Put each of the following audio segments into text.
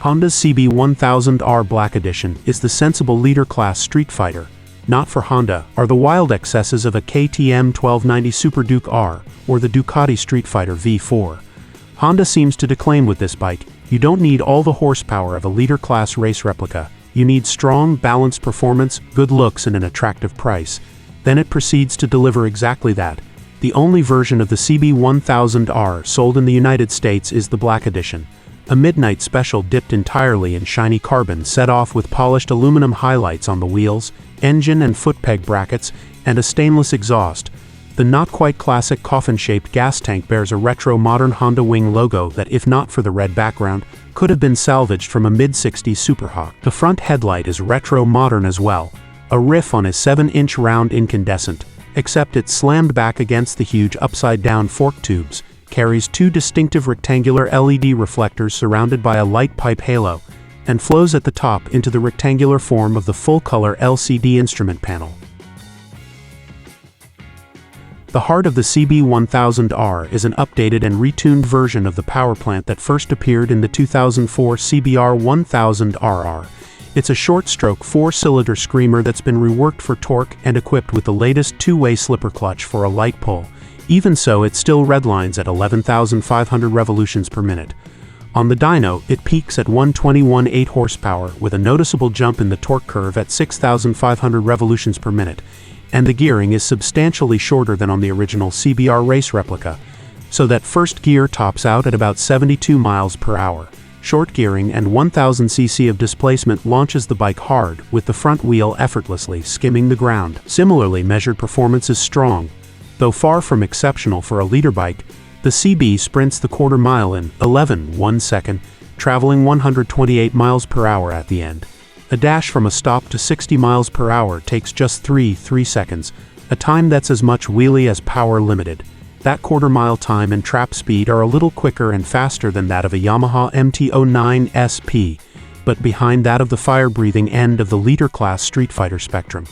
Honda's CB1000R Black Edition is the sensible leader-class street fighter. Not for Honda are the wild excesses of a KTM 1290 Super Duke R or the Ducati Streetfighter V4. Honda seems to declaim with this bike, you don't need all the horsepower of a leader-class race replica. You need strong, balanced performance, good looks, and an attractive price. Then it proceeds to deliver exactly that. The only version of the CB1000R sold in the United States is the Black Edition. A midnight special dipped entirely in shiny carbon set off with polished aluminum highlights on the wheels, engine and footpeg brackets, and a stainless exhaust. The not-quite-classic coffin-shaped gas tank bears a retro-modern Honda wing logo that, if not for the red background, could have been salvaged from a mid-60s Superhawk. The front headlight is retro-modern as well, a riff on his 7-inch round incandescent, except it's slammed back against the huge upside-down fork tubes, carries two distinctive rectangular LED reflectors surrounded by a light pipe halo, and flows at the top into the rectangular form of the full-color LCD instrument panel. The heart of the CB1000R is an updated and retuned version of the powerplant that first appeared in the 2004 CBR1000RR. It's a short-stroke four-cylinder screamer that's been reworked for torque and equipped with the latest two-way slipper clutch for a light pull. Even so, it still redlines at 11,500 revolutions per minute. On the dyno, it peaks at 121.8 horsepower with a noticeable jump in the torque curve at 6,500 revolutions per minute, and the gearing is substantially shorter than on the original CBR race replica, so that first gear tops out at about 72 miles per hour. Short gearing and 1000 cc of displacement launches the bike hard, with the front wheel effortlessly skimming the ground. Similarly measured performance is strong. Though far from exceptional for a leader bike, the CB sprints the quarter mile in 11.1 seconds, traveling 128 miles per hour at the end. A dash from a stop to 60 miles per hour takes just 3 seconds, a time that's as much wheelie as power limited. That quarter mile time and trap speed are a little quicker and faster than that of a Yamaha MT 09 SP, but behind that of the fire-breathing end of the leader-class street fighter spectrum.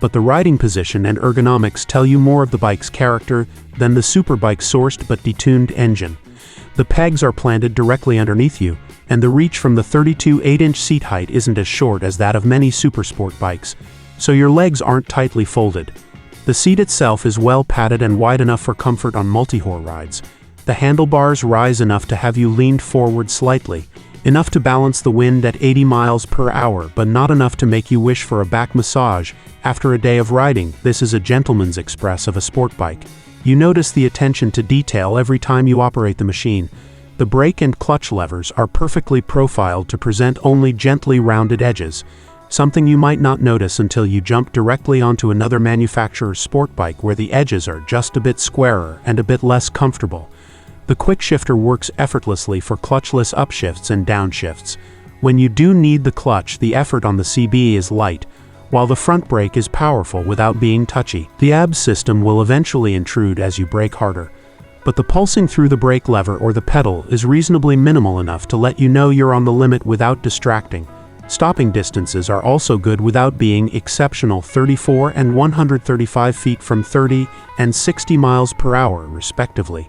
But the riding position and ergonomics tell you more of the bike's character than the superbike sourced but detuned engine. The pegs are planted directly underneath you, and the reach from the 32 8-inch seat height isn't as short as that of many supersport bikes, so your legs aren't tightly folded. The seat itself is well padded and wide enough for comfort on multi-hor rides. The handlebars rise enough to have you leaned forward slightly, enough to balance the wind at 80 miles per hour, but not enough to make you wish for a back massage after a day of riding. This is a gentleman's express of a sport bike. You notice the attention to detail every time you operate the machine. The brake and clutch levers are perfectly profiled to present only gently rounded edges, something you might not notice until you jump directly onto another manufacturer's sport bike where the edges are just a bit squarer and a bit less comfortable. The quick shifter works effortlessly for clutchless upshifts and downshifts. When you do need the clutch, the effort on the CB is light, while the front brake is powerful without being touchy. The ABS system will eventually intrude as you brake harder, but the pulsing through the brake lever or the pedal is reasonably minimal enough to let you know you're on the limit without distracting. Stopping distances are also good without being exceptional, 34 and 135 feet from 30 and 60 miles per hour, respectively.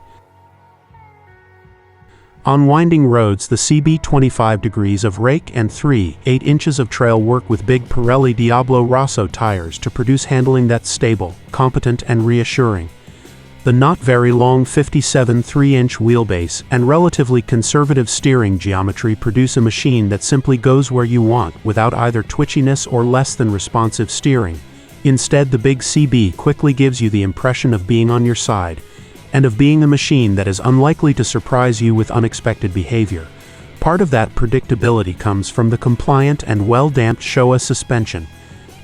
On winding roads, the CB 25 degrees of rake and 3/8 inches of trail work with big Pirelli Diablo Rosso tires to produce handling that's stable, competent, and reassuring. The not very long 57 3-inch wheelbase and relatively conservative steering geometry produce a machine that simply goes where you want without either twitchiness or less than responsive steering. Instead, the big CB quickly gives you the impression of being on your side, and of being a machine that is unlikely to surprise you with unexpected behavior. Part of that predictability comes from the compliant and well-damped Showa suspension.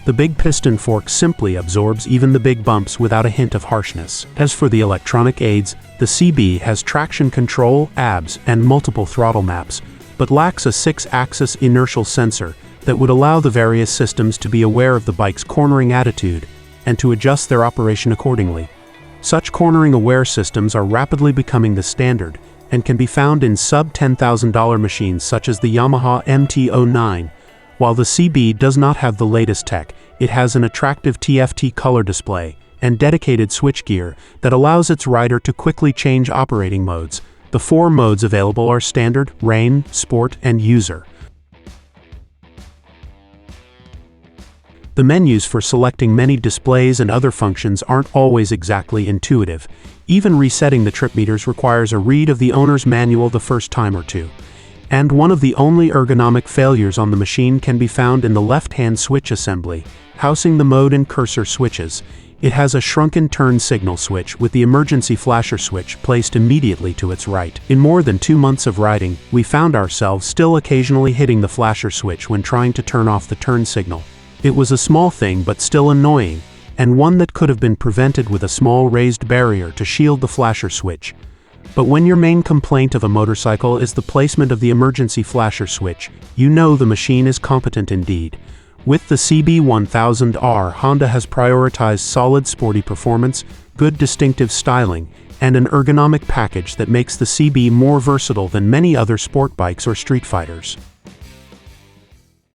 The big piston fork simply absorbs even the big bumps without a hint of harshness. As for the electronic aids, the CB has traction control, ABS, and multiple throttle maps, but lacks a 6-axis inertial sensor that would allow the various systems to be aware of the bike's cornering attitude and to adjust their operation accordingly. Such cornering-aware systems are rapidly becoming the standard and can be found in sub-$10,000 machines such as the Yamaha MT 09. While the CB does not have the latest tech, it has an attractive TFT color display and dedicated switchgear that allows its rider to quickly change operating modes, The 4 modes available are Standard, Rain, Sport, and User. The menus for selecting many displays and other functions aren't always exactly intuitive. Even resetting the trip meters requires a read of the owner's manual the first time or two. And one of the only ergonomic failures on the machine can be found in the left-hand switch assembly, housing the mode and cursor switches. It has a shrunken turn signal switch with the emergency flasher switch placed immediately to its right. In more than 2 months of riding, we found ourselves still occasionally hitting the flasher switch when trying to turn off the turn signal. It was a small thing but still annoying, and one that could have been prevented with a small raised barrier to shield the flasher switch. But when your main complaint of a motorcycle is the placement of the emergency flasher switch, you know the machine is competent indeed. With the CB1000R, Honda has prioritized solid sporty performance, good distinctive styling, and an ergonomic package that makes the CB more versatile than many other sport bikes or street fighters.